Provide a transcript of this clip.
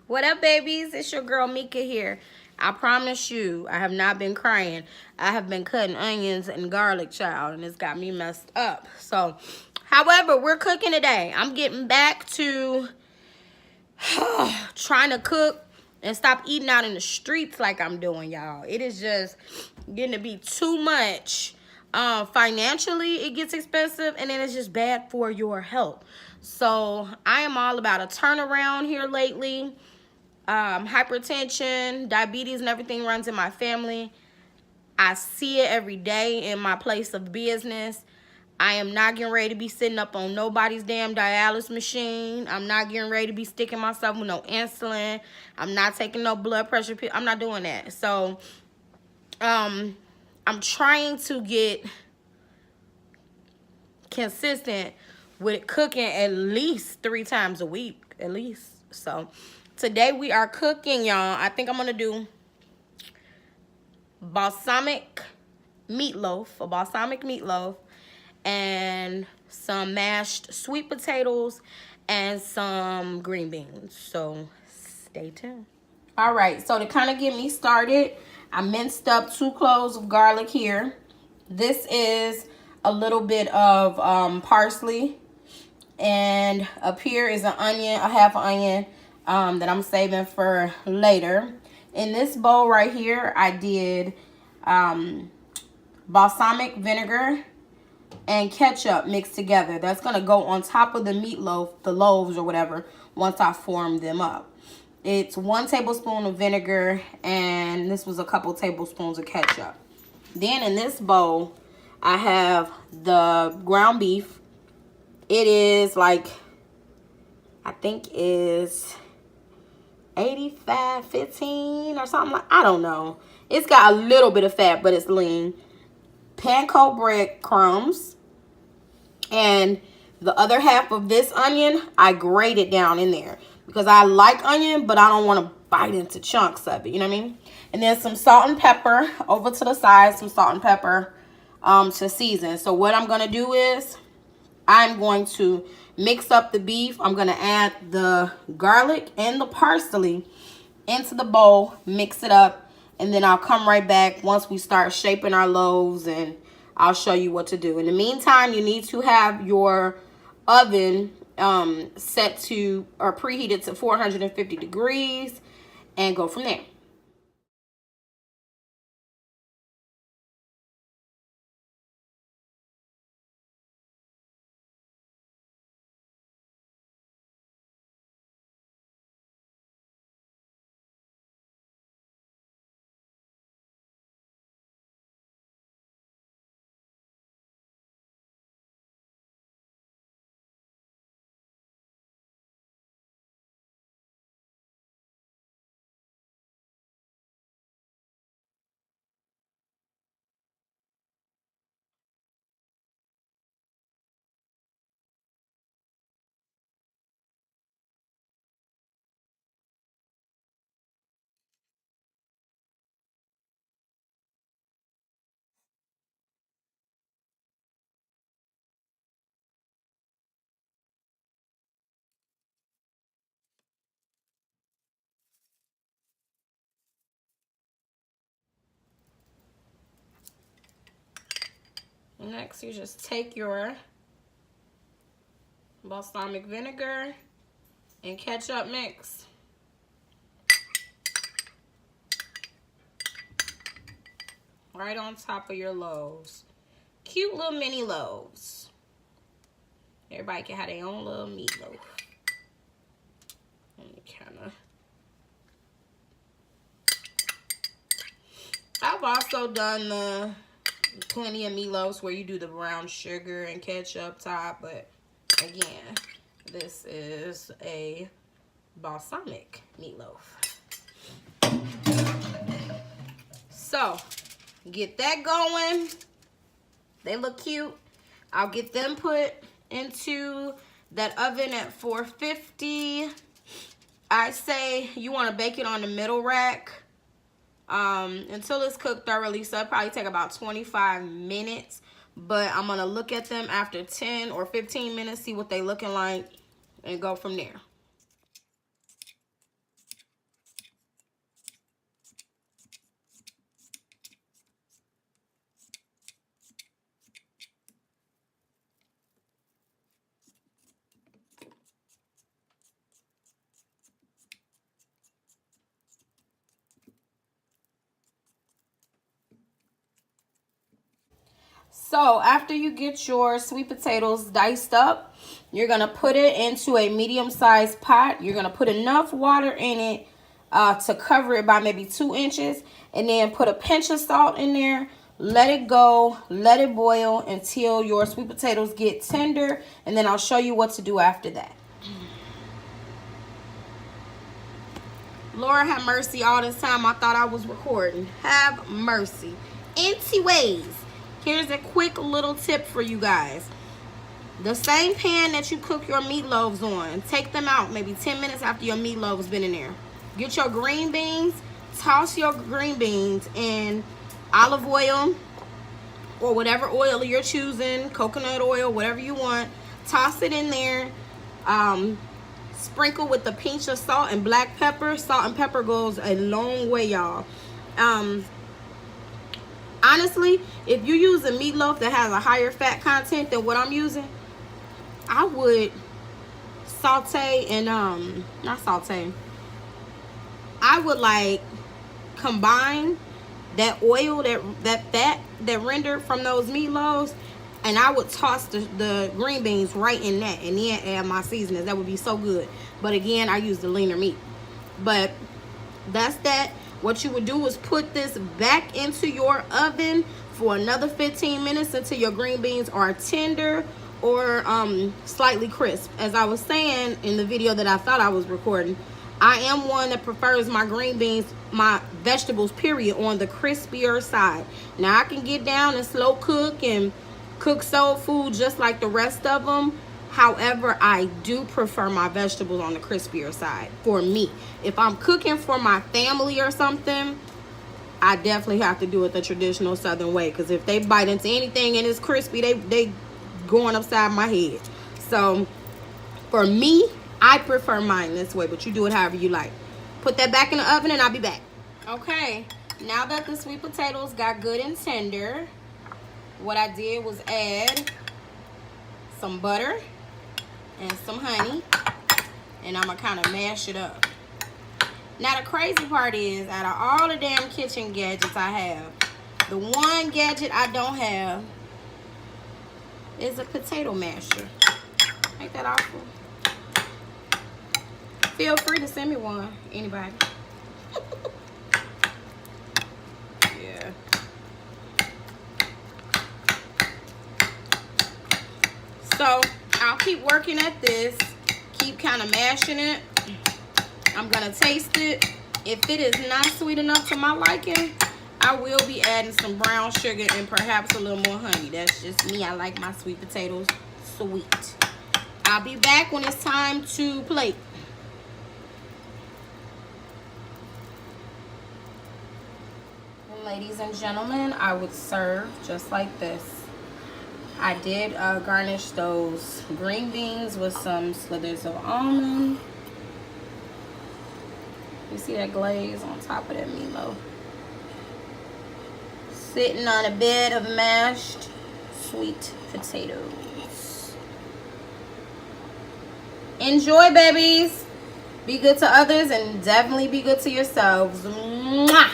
What up, babies? It's your girl Mika here. I promise you, I have not been crying. I have been cutting onions and garlic, child, and it's got me messed up. So, however, we're cooking today. I'm getting back to trying to cook and stop eating out in the streets like I'm doing, y'all. It is just getting to be too much. Financially, it gets expensive, and then it's just bad for your health. So, I am all about a turnaround here lately. Hypertension, diabetes, and everything runs in my family. I see it every day in my place of business. I am not getting ready to be sitting up on nobody's damn dialysis machine. I'm not getting ready to be sticking myself with no insulin. I'm not taking no blood pressure pill. I'm not doing that. So, I'm trying to get consistent with cooking at least 3 times a week, at least. So, today we are cooking, y'all. I think I'm going to do balsamic meatloaf, and some mashed sweet potatoes and some green beans. So stay tuned. All right, so to kind of get me started, I minced up 2 cloves of garlic here. This is a little bit of parsley, and up here is an onion, a half onion that I'm saving for later. In this bowl right here, I did balsamic vinegar and ketchup mixed together. That's going to go on top of the meatloaf, the loaves or whatever, once I form them up. It's 1 tablespoon of vinegar, and this was a couple tablespoons of ketchup. Then in this bowl, I have the ground beef. It is like, I think is 85-15 or something like, I don't know. It's got a little bit of fat, but it's lean. Panko bread crumbs. And the other half of this onion, I grated down in there. Because I like onion, but I don't want to bite into chunks of it. You know what I mean? And then some salt and pepper over to the side. Some salt and pepper to season. So what I'm going to do is I'm going to mix up the beef. I'm going to add the garlic and the parsley into the bowl. Mix it up. And then I'll come right back once we start shaping our loaves, and I'll show you what to do. In the meantime, you need to have your oven set to or preheated to 450 degrees and go from there. Next, you just take your balsamic vinegar and ketchup mix. Right on top of your loaves. Cute little mini loaves. Everybody can have their own little meatloaf. Let me kind of. I've also done the plenty of meatloaves where you do the brown sugar and ketchup top, but again, this is a balsamic meatloaf. So, get that going. They look cute. I'll get them put into that oven at 450. I say you want to bake it on the middle rack until it's cooked thoroughly. So it'll probably take about 25 minutes. But I'm going to look at them after 10 or 15 minutes, see what they're looking like, and go from there. So after you get your sweet potatoes diced up, you're going to put it into a medium-sized pot. You're going to put enough water in it to cover it by maybe 2 inches. And then put a pinch of salt in there. Let it go. Let it boil until your sweet potatoes get tender. And then I'll show you what to do after that. Lord have mercy, all this time I thought I was recording. Have mercy. Anyways, here's a quick little tip for you guys. The same pan that you cook your meatloaves on, take them out maybe 10 minutes after your meatloaf's been in there. Get your green beans, toss your green beans in olive oil or whatever oil you're choosing, coconut oil, whatever you want. Toss it in there. Sprinkle with a pinch of salt and black pepper. Salt and pepper goes a long way, y'all. Honestly, if you use a meatloaf that has a higher fat content than what I'm using, I would saute and not saute. I would like combine that oil, that fat that rendered from those meatloaves, and I would toss the green beans right in that and then add my seasonings. That would be so good. But again, I use the leaner meat. But that's that. What you would do is put this back into your oven for another 15 minutes until your green beans are tender or slightly crisp. As I was saying in the video that I thought I was recording, I am one that prefers my green beans, my vegetables, period, on the crispier side. Now, I can get down and slow cook and cook soul food just like the rest of them. However, I do prefer my vegetables on the crispier side for me. If I'm cooking for my family or something, I definitely have to do it the traditional Southern way. Because if they bite into anything and it's crispy, they going upside my head. So, for me, I prefer mine this way. But you do it however you like. Put that back in the oven and I'll be back. Okay, now that the sweet potatoes got good and tender, what I did was add some butter and some honey, and I'm gonna kind of mash it up. Now the crazy part is, out of all the damn kitchen gadgets I have, the one gadget I don't have is a potato masher. Ain't that awful? Feel free to send me one, anybody. Yeah. So I'll keep working at this, keep kind of mashing it. I'm gonna taste it. If it is not sweet enough to my liking, I will be adding some brown sugar and perhaps a little more honey. That's just me. I like my sweet potatoes sweet. I'll be back when it's time to plate. Ladies and gentlemen, I would serve just like this. I did garnish those green beans with some slithers of almond. You see that glaze on top of that meatloaf? Sitting on a bed of mashed sweet potatoes. Enjoy, babies. Be good to others and definitely be good to yourselves. Mwah!